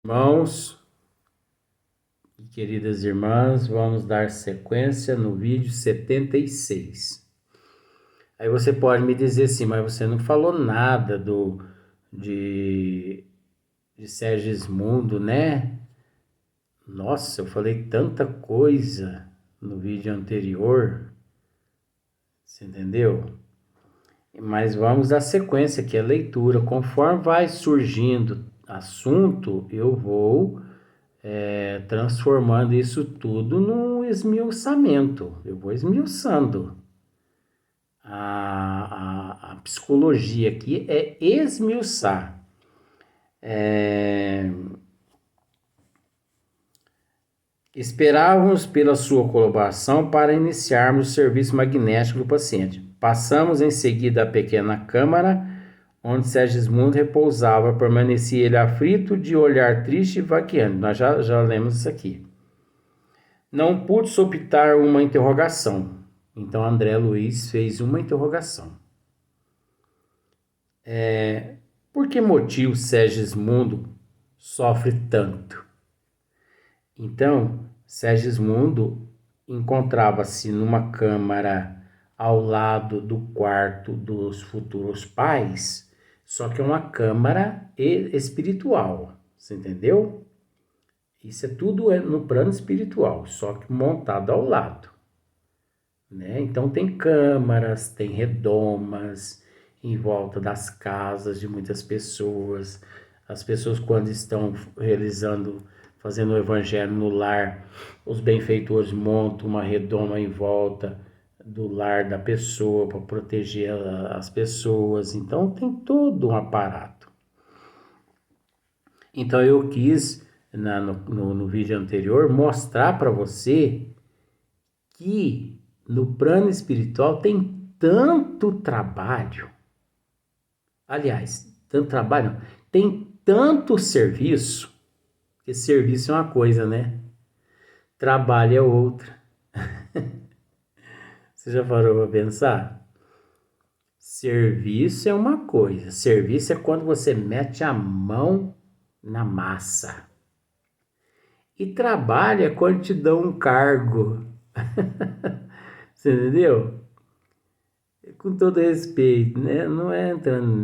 Irmãos e queridas irmãs, vamos dar sequência no vídeo 76. Aí você pode me dizer assim, mas você não falou nada de, de Segismundo, né? Nossa, eu falei tanta coisa no vídeo anterior, você entendeu? Mas vamos dar sequência aqui, a leitura. Conforme vai surgindo assunto, eu vou transformando isso tudo num esmiuçamento. Eu vou esmiuçando. A psicologia aqui é esmiuçar. Esperávamos pela sua colaboração para iniciarmos o serviço magnético do paciente. Passamos em seguida à pequena câmara onde Segismundo repousava. Permanecia ele aflito, de olhar triste e vaqueante. Nós já lemos isso aqui. Não pude sopitar uma interrogação. Então André Luiz fez uma interrogação. Por que motivo Segismundo sofre tanto? Então, Segismundo encontrava-se numa câmara ao lado do quarto dos futuros pais, só que é uma câmara espiritual, você entendeu? Isso é tudo no plano espiritual, só que montado ao lado, né? Então tem câmaras, tem redomas em volta das casas de muitas pessoas. As pessoas, quando estão fazendo o evangelho no lar, os benfeitores montam uma redoma em volta do lar da pessoa para proteger as pessoas. Então tem todo um aparato. Então eu quis, no vídeo anterior, mostrar para você que no plano espiritual tem tanto trabalho. Aliás, tanto trabalho, não, tem tanto serviço, que serviço é uma coisa, né? Trabalho é outra. Você já parou para pensar? Serviço é uma coisa, serviço é quando você mete a mão na massa. E trabalho é quando te dão um cargo. Você entendeu? Com todo respeito, né? Não é entrando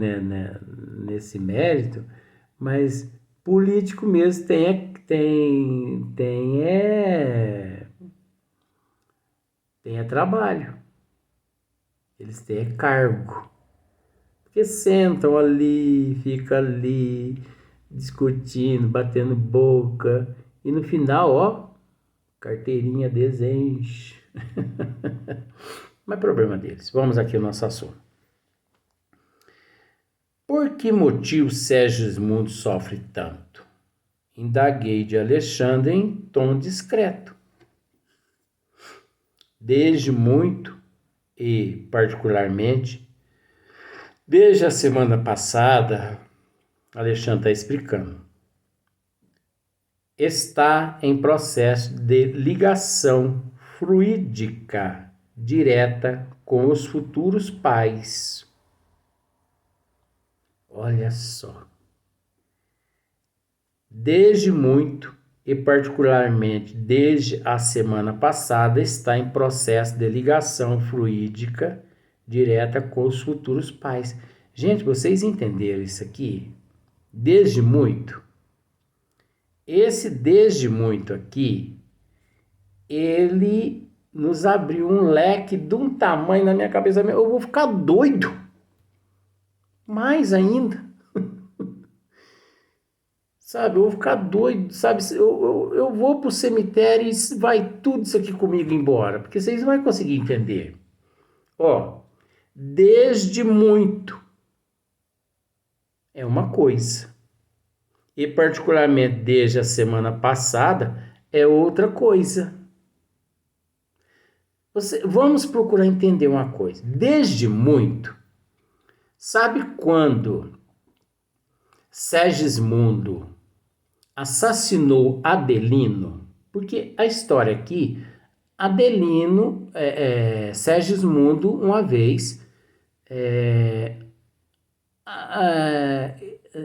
nesse mérito, mas político mesmo tem trabalho. Eles têm cargo. Porque sentam ali, ficam ali, discutindo, batendo boca. E no final, ó, carteirinha desenche. Mas problema deles. Vamos aqui ao nosso assunto. Por que motivo Segismundo sofre tanto? Indaguei de Alexandre em tom discreto. Desde muito e particularmente, desde a semana passada, Alexandre está explicando, está em processo de ligação fluídica direta com os futuros pais. Olha só. Desde muito e particularmente desde a semana passada está em processo de ligação fluídica direta com os futuros pais. Gente, vocês entenderam isso aqui? Desde muito. Esse desde muito aqui, ele nos abriu um leque de um tamanho na minha cabeça. Eu vou ficar doido. Mais ainda. Sabe, eu vou ficar doido, sabe? Eu vou pro cemitério e vai tudo isso aqui comigo embora, porque vocês não vão conseguir entender. Ó, desde muito é uma coisa, e particularmente desde a semana passada é outra coisa. Vamos procurar entender uma coisa. Desde muito, sabe quando Segismundo assassinou Adelino? Porque a história aqui, Adelino, Segismundo, uma vez,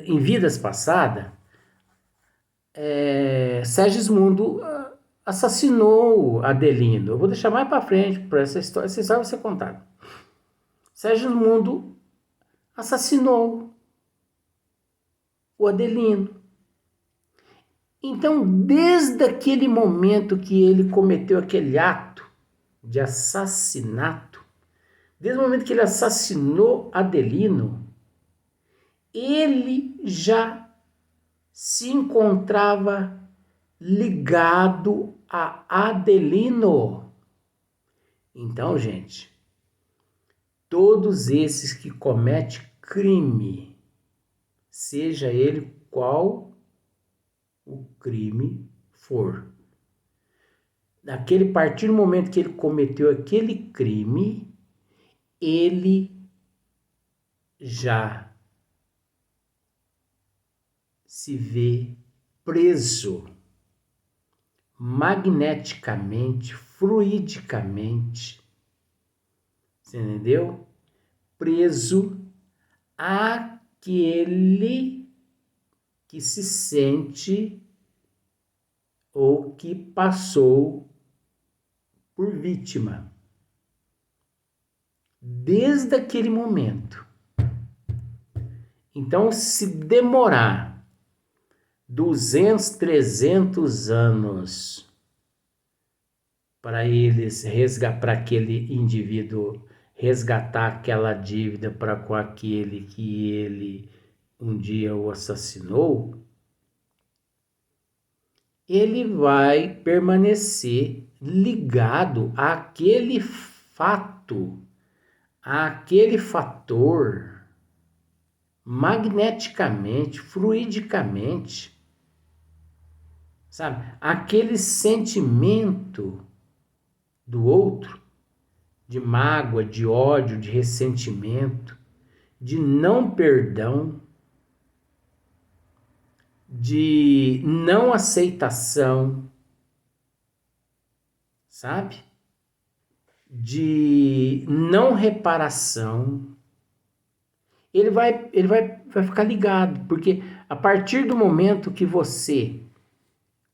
em vidas passadas, Segismundo assassinou Adelino. Eu vou deixar mais para frente para essa história vai ser contada. Segismundo assassinou o Adelino. Então, desde aquele momento que ele cometeu aquele ato de assassinato, desde o momento que ele assassinou Adelino, ele já se encontrava ligado a Adelino. Então, gente, todos esses que cometem crime, seja ele qual o crime for, naquele partir do momento que ele cometeu aquele crime, ele já se vê preso magneticamente, fluidicamente, você entendeu? Preso àquele que se sente ou que passou por vítima. Desde aquele momento. Então, se demorar 200, 300 anos para para aquele indivíduo resgatar aquela dívida para com aquele que ele um dia o assassinou, ele vai permanecer ligado àquele fato, àquele fator, magneticamente, fluidicamente, sabe? Aquele sentimento do outro, de mágoa, de ódio, de ressentimento, de não perdão, de não aceitação, sabe? De não reparação. Vai ficar ligado, porque a partir do momento que você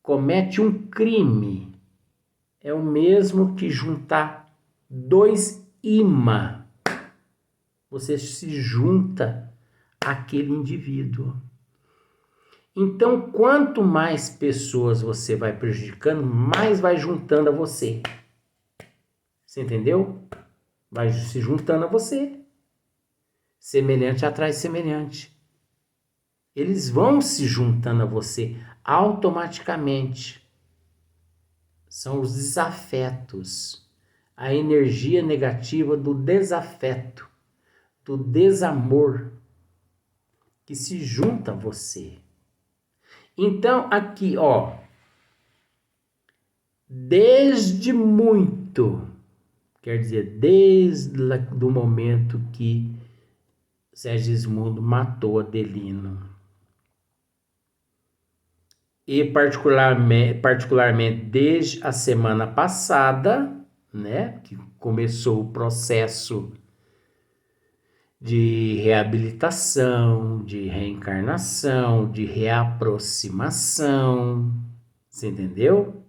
comete um crime, é o mesmo que juntar dois imãs. Você se junta àquele indivíduo. Então, quanto mais pessoas você vai prejudicando, mais vai juntando a você. Você entendeu? Vai se juntando a você. Semelhante atrai semelhante. Eles vão se juntando a você automaticamente. São os desafetos. A energia negativa do desafeto, do desamor, que se junta a você. Então, aqui, ó, desde muito, quer dizer, desde o momento que Segismundo matou Adelino, e particularmente desde a semana passada, né, que começou o processo de reabilitação, de reencarnação, de reaproximação, você entendeu?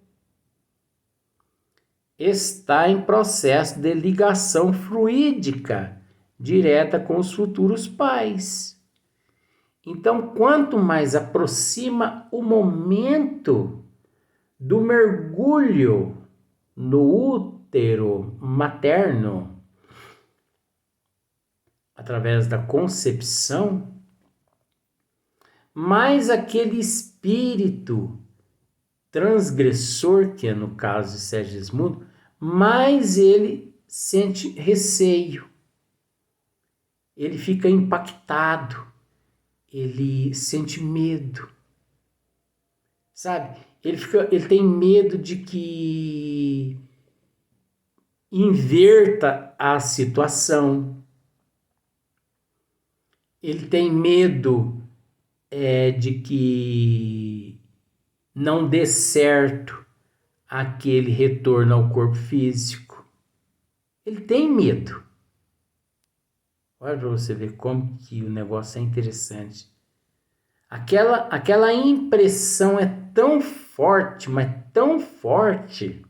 Está em processo de ligação fluídica direta com os futuros pais. Então, quanto mais aproxima o momento do mergulho no útero materno, através da concepção, mais aquele espírito transgressor, que é no caso de Segismundo, mais ele sente receio, ele fica impactado, ele sente medo, sabe? Ele tem medo de que inverta a situação, ele tem medo de que não dê certo aquele retorno ao corpo físico. Ele tem medo. Olha para você ver como que o negócio é interessante. Aquela impressão é tão forte, mas tão forte,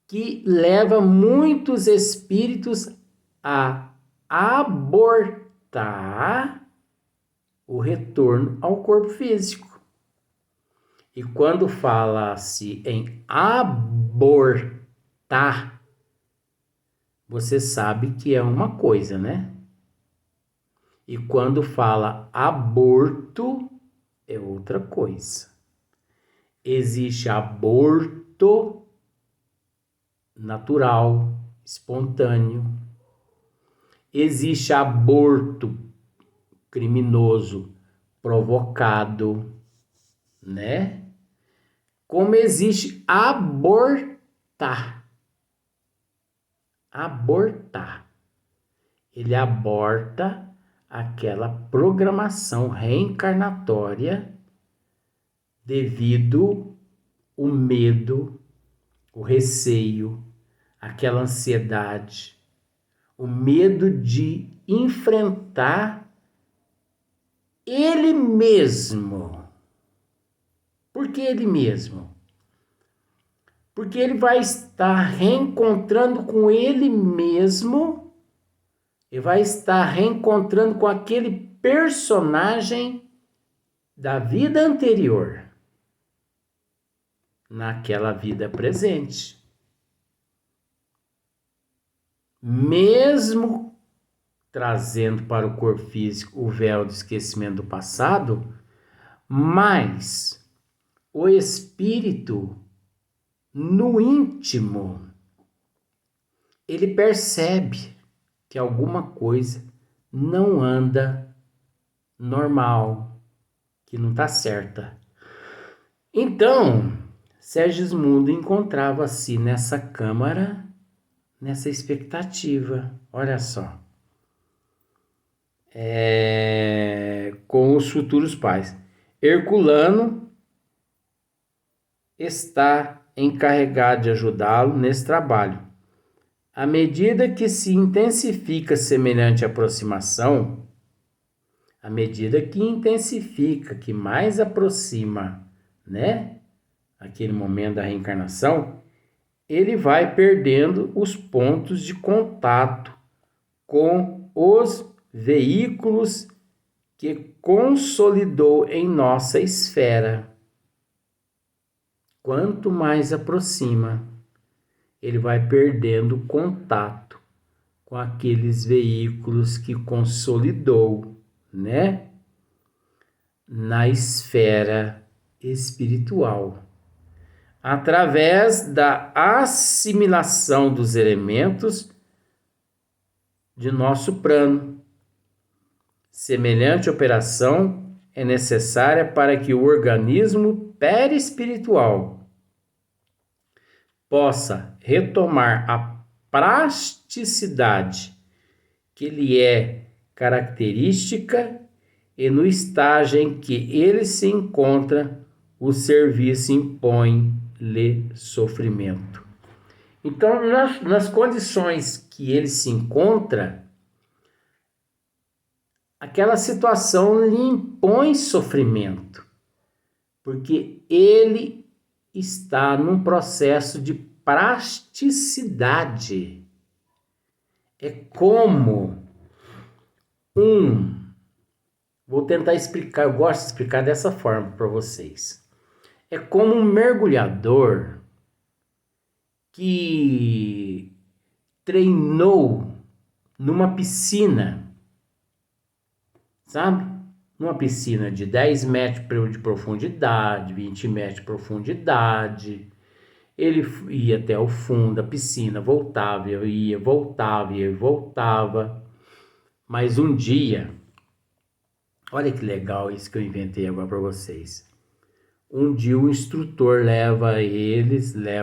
que leva muitos espíritos a abortar o retorno ao corpo físico. E quando fala-se em abortar, você sabe que é uma coisa, né? E quando fala aborto, é outra coisa. Existe aborto natural, espontâneo. Existe aborto criminoso, provocado, né? Como existe abortar. Abortar. Ele aborta aquela programação reencarnatória devido ao medo, o receio, aquela ansiedade, o medo de enfrentar ele mesmo. Por que ele mesmo? Porque ele vai estar reencontrando com ele mesmo e vai estar reencontrando com aquele personagem da vida anterior, naquela vida presente. Mesmo trazendo para o corpo físico o véu do esquecimento do passado, mas o espírito, no íntimo, ele percebe que alguma coisa não anda normal, que não está certa. Então, Segismundo encontrava-se nessa câmara, nessa expectativa, olha só, com os futuros pais. Herculano está encarregado de ajudá-lo nesse trabalho. À medida que se intensifica semelhante aproximação, à medida que intensifica, que mais aproxima, né, aquele momento da reencarnação, ele vai perdendo os pontos de contato com os veículos que consolidou em nossa esfera. Quanto mais aproxima, ele vai perdendo contato com aqueles veículos que consolidou, né, na esfera espiritual, através da assimilação dos elementos de nosso plano. Semelhante operação é necessária para que o organismo perispiritual possa retomar a plasticidade que lhe é característica e no estágio em que ele se encontra, o serviço impõe-lhe sofrimento. Então, nas condições que ele se encontra, aquela situação lhe impõe sofrimento, porque ele está num processo de plasticidade. É como vou tentar explicar, eu gosto de explicar dessa forma para vocês. É como um mergulhador que treinou numa piscina, sabe? Numa piscina de 10 metros de profundidade, 20 metros de profundidade. Ele ia até o fundo da piscina, voltava, voltava. Mas um dia, olha que legal isso que eu inventei agora para vocês. Um dia o instrutor leva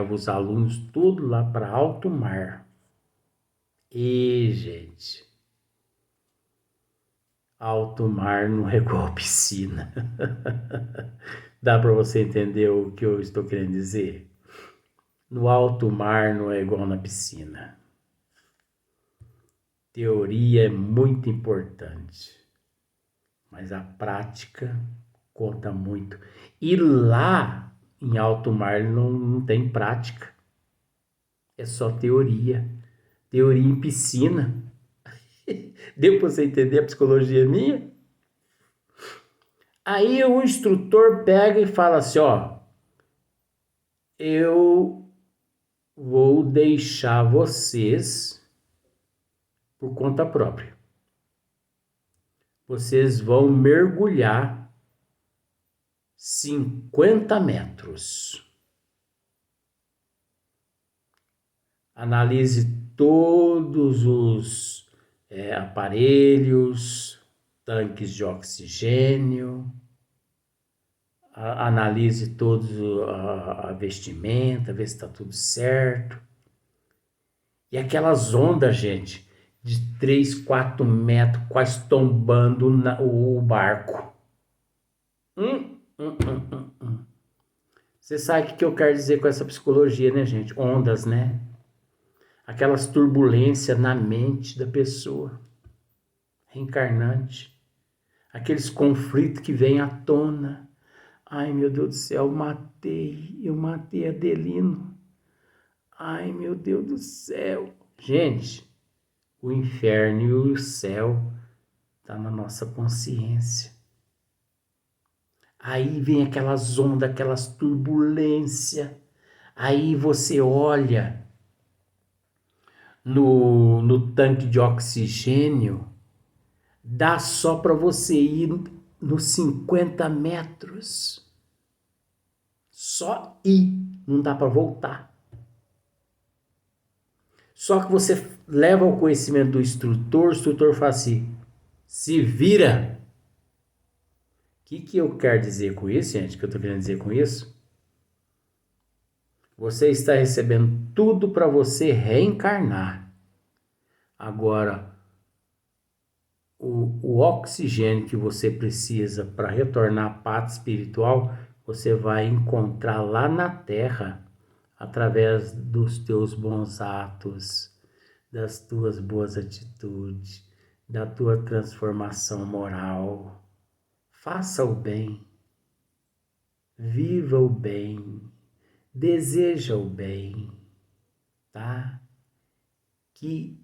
os alunos tudo lá para alto mar. E, gente, alto mar não é igual piscina. Dá para você entender o que eu estou querendo dizer? No alto mar não é igual na piscina. Teoria é muito importante, mas a prática conta muito. E lá em alto mar não tem prática, é só teoria. Teoria em piscina. Deu para você entender a psicologia minha? Aí o instrutor pega e fala assim, ó, eu vou deixar vocês por conta própria. Vocês vão mergulhar 50 metros. Analise todos os aparelhos, tanques de oxigênio, analise todos a vestimenta, vê se está tudo certo. E aquelas ondas, gente, de 3, 4 metros, quase tombando o barco. Você sabe o que eu quero dizer com essa psicologia, né, gente? Ondas, né? Aquelas turbulências na mente da pessoa reencarnante. Aqueles conflitos que vêm à tona. Ai, meu Deus do céu, eu matei Adelino. Ai, meu Deus do céu. Gente, o inferno e o céu tá na nossa consciência. Aí vem aquelas ondas, aquelas turbulências. Aí você olha no tanque de oxigênio, dá só para você ir nos 50 metros. Só ir, não dá para voltar. Só que você leva ao conhecimento do instrutor, o instrutor fala assim, se vira. O que eu quero dizer com isso, gente? O que eu estou querendo dizer com isso? Você está recebendo tudo para você reencarnar. Agora, o oxigênio que você precisa para retornar à pátria espiritual, você vai encontrar lá na Terra, através dos teus bons atos, das tuas boas atitudes, da tua transformação moral. Faça o bem, viva o bem, deseja o bem, tá? Que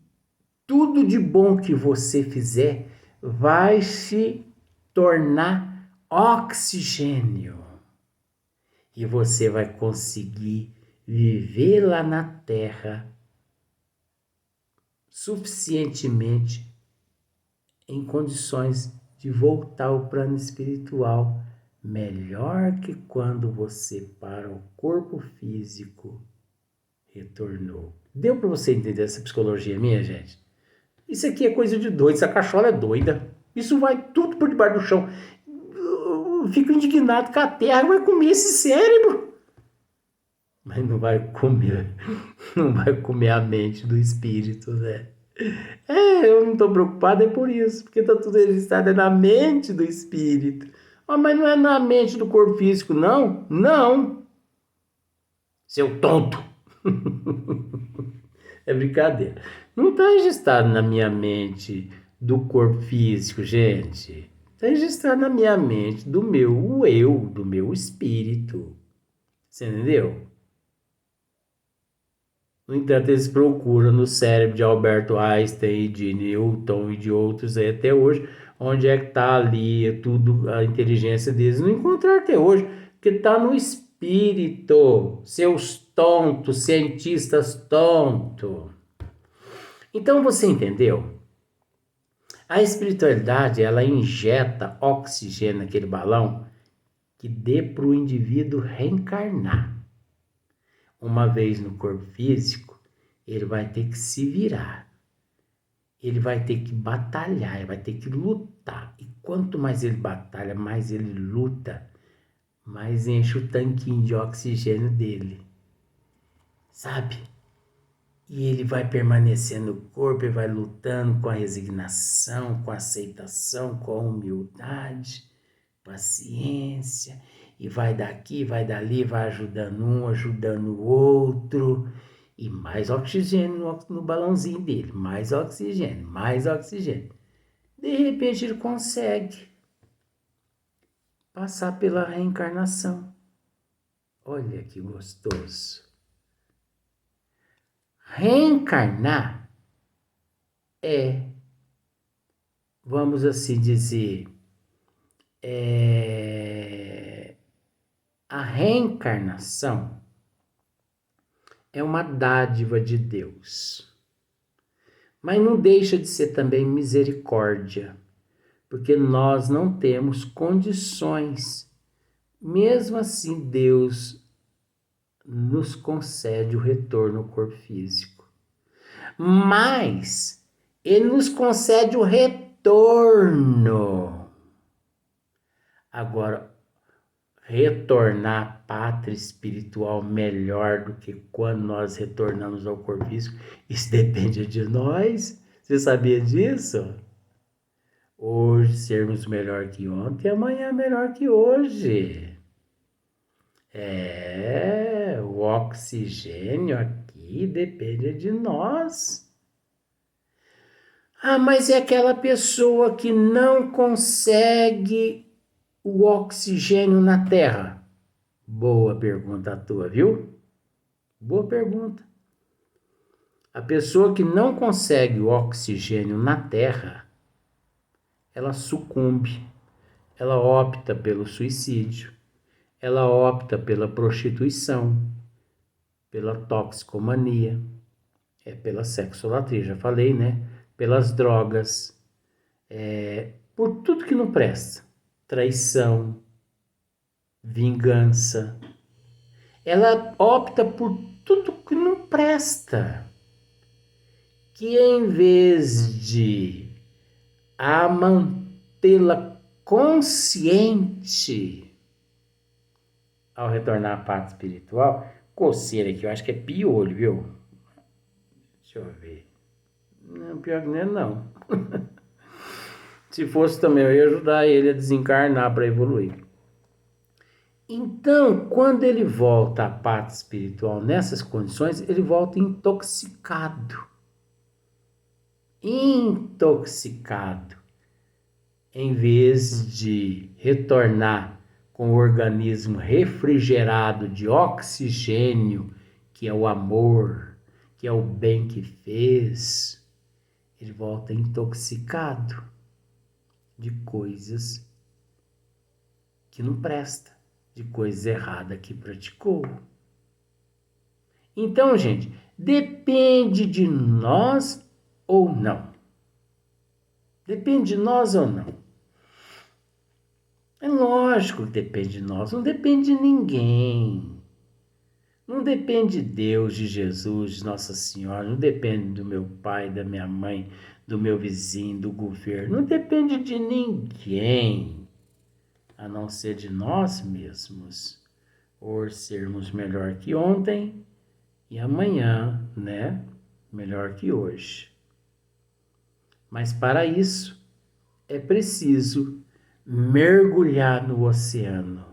tudo de bom que você fizer vai se tornar oxigênio. E você vai conseguir viver lá na Terra suficientemente em condições de voltar ao plano espiritual melhor que quando você para o corpo físico retornou. Deu para você entender essa psicologia minha, gente? Isso aqui é coisa de doido, essa cachola é doida. Isso vai tudo por debaixo do chão. Eu fico indignado que a Terra vai comer esse cérebro. Mas não vai comer a mente do espírito, né? Eu não estou preocupado, é por isso, porque está tudo registrado na mente do espírito. Mas não é na mente do corpo físico, não? Não! Seu tonto! É brincadeira. Não está registrado na minha mente do corpo físico, gente. Está registrado na minha mente do meu eu, do meu espírito. Você entendeu? No entanto, eles procuram no cérebro de Albert Einstein, de Newton e de outros aí até hoje, onde é que está ali tudo, a inteligência deles. Não encontraram até hoje, porque está no espírito. Seus tontos, cientistas tontos. Então você entendeu? A espiritualidade, ela injeta oxigênio naquele balão que dê para o indivíduo reencarnar. Uma vez no corpo físico, ele vai ter que se virar. Ele vai ter que batalhar, ele vai ter que lutar. E quanto mais ele batalha, mais ele luta, mais enche o tanquinho de oxigênio dele. Sabe? E ele vai permanecer no corpo e vai lutando com a resignação, com a aceitação, com a humildade, paciência. E vai daqui, vai dali, vai ajudando um, ajudando o outro. E mais oxigênio no balãozinho dele. Mais oxigênio, mais oxigênio. De repente ele consegue. passar pela reencarnação. Olha que gostoso. Reencarnar é, vamos assim dizer, a reencarnação é uma dádiva de Deus. Mas não deixa de ser também misericórdia, porque nós não temos condições. Mesmo assim, Deus nos concede o retorno ao corpo físico. Mas Ele nos concede o retorno. Agora, retornar à pátria espiritual melhor do que quando nós retornamos ao corpo físico, isso depende de nós. Você sabia disso? Hoje sermos melhor que ontem, amanhã melhor que hoje. O oxigênio aqui depende de nós. Ah, mas é aquela pessoa que não consegue o oxigênio na Terra? Boa pergunta a tua, viu? Boa pergunta. A pessoa que não consegue o oxigênio na Terra, ela sucumbe, ela opta pelo suicídio, ela opta pela prostituição, pela toxicomania, pela sexolatria, já falei, né? Pelas drogas, por tudo que não presta, traição, vingança. Ela opta por tudo que não presta, que em vez de a mantê-la consciente ao retornar à parte espiritual, coceira aqui, eu acho que é piolho, viu? Deixa eu ver. Não, pior que não é não. Se fosse também, eu ia ajudar ele a desencarnar para evoluir. Então, quando ele volta à parte espiritual nessas condições, ele volta intoxicado. Intoxicado. Em vez de retornar com o organismo refrigerado de oxigênio, que é o amor, que é o bem que fez, ele volta intoxicado de coisas que não presta, de coisa errada que praticou. Então, gente, depende de nós ou não. Depende de nós ou não. É lógico que depende de nós, não depende de ninguém. Não depende de Deus, de Jesus, de Nossa Senhora, não depende do meu pai, da minha mãe, do meu vizinho, do governo, não depende de ninguém, a não ser de nós mesmos. Hoje sermos melhor que ontem e amanhã, né, melhor que hoje. Mas para isso é preciso mergulhar no oceano.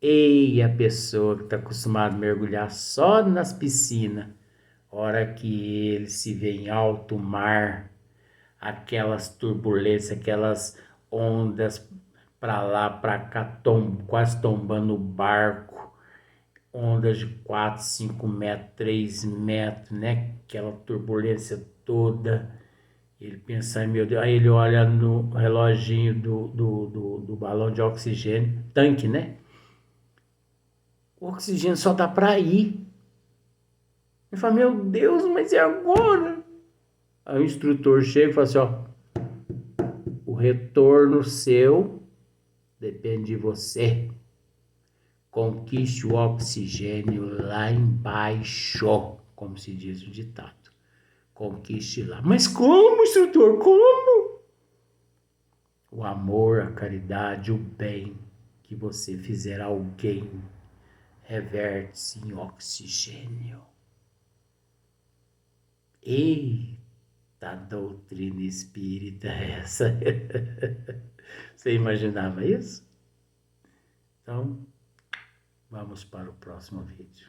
Ei, a pessoa que está acostumada a mergulhar só nas piscinas, hora que ele se vê em alto mar, aquelas turbulências, aquelas ondas para lá, para cá, quase tombando o barco, ondas de 4, 5 metros, 3 metros, né? Aquela turbulência toda. Ele pensa, meu Deus, aí ele olha no reloginho do balão de oxigênio, tanque, né? O oxigênio só dá para ir. Ele fala, meu Deus, mas e agora? Aí o instrutor chega e fala assim, ó, o retorno seu depende de você. Conquiste o oxigênio lá embaixo, como se diz o ditado. Conquiste lá. Mas como, instrutor? Como? O amor, a caridade, o bem que você fizer a alguém reverte-se em oxigênio. Eita doutrina espírita essa. Você imaginava isso? Então, vamos para o próximo vídeo.